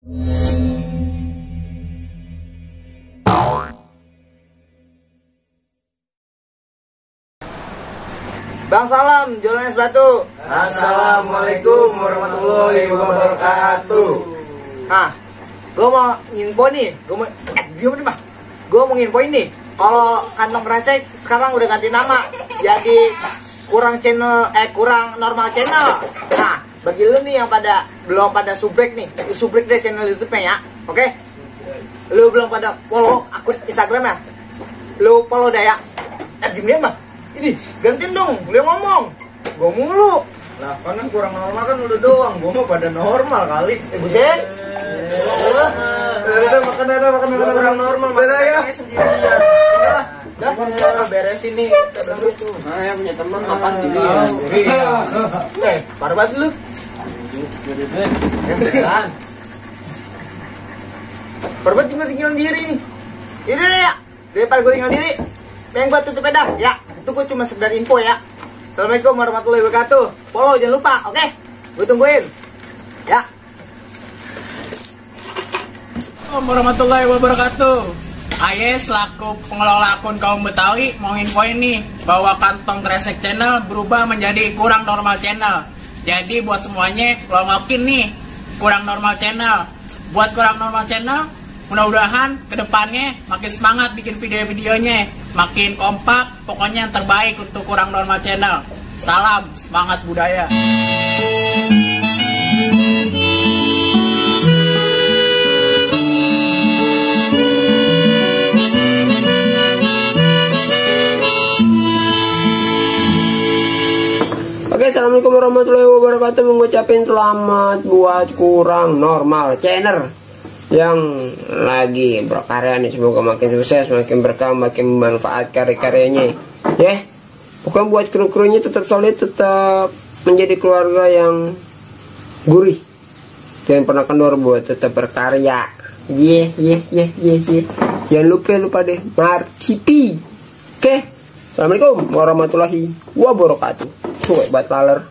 Bang Salam, jualan es batu. Assalamualaikum warahmatullahi wabarakatuh. Nah, gue mau nginfo nih. Gue mau nginfo ini. Kalau kantong kresek sekarang udah ganti nama, jadi kurang normal channel. Nah, bagi lu nih yang belum pada subrek nih, lu subrek deh channel YouTube-nya ya. Oke? Lu belum pada follow akun Instagram-nya, lu follow deh ya. Gimana mah? Ini gantiin dong, lu yang ngomong. Gua mulu. Lah, kan kurang normal kan udah doang. Gua mau pada normal kali. Buset. Makan kurang normal. Beda ya. Sendirian. Dah, beresin nih. Nah, yang punya teman makan sendirian. Parah banget lu. Beneran. Parah banget tinggal diri nih. Ini ya. Daripada gue tinggal diri, pengen gua tutup dah ya. Itu gue cuma sekedar info ya. Assalamualaikum warahmatullahi wabarakatuh. Follow jangan lupa, oke? Gue tungguin. Ya. Assalamualaikum warahmatullahi wabarakatuh. Aye selaku pengelola akun kaum Betawi mau infoin nih bahwa kantong kresek channel berubah menjadi kurang normal channel. Jadi buat semuanya kalau makin nih kurang normal channel, buat kurang normal channel, mudah-mudahan kedepannya makin semangat bikin video-videonya, makin kompak, pokoknya yang terbaik untuk kurang normal channel. Salam, semangat budaya. Oke, assalamualaikum warahmatullahi wabarakatuh. Mengucapin selamat buat kurang normal channel yang lagi berkarya nih. Semoga makin sukses, makin berkah, makin bermanfaat karya-karyanya ya. Pokoknya buat kru-krunya tetap solid, tetap menjadi keluarga yang gurih, jangan pernah kendor buat tetap berkarya. Jangan lupa deh Marcipi. Oke, assalamualaikum warahmatullahi wabarakatuh. Cuek bat laler.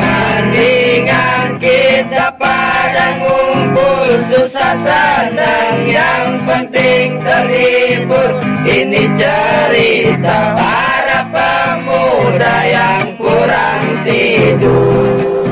Mendingan kita pada ngumpul, susah senang, yang penting terhibur. Ini cerita para pemuda yang kurang tidur.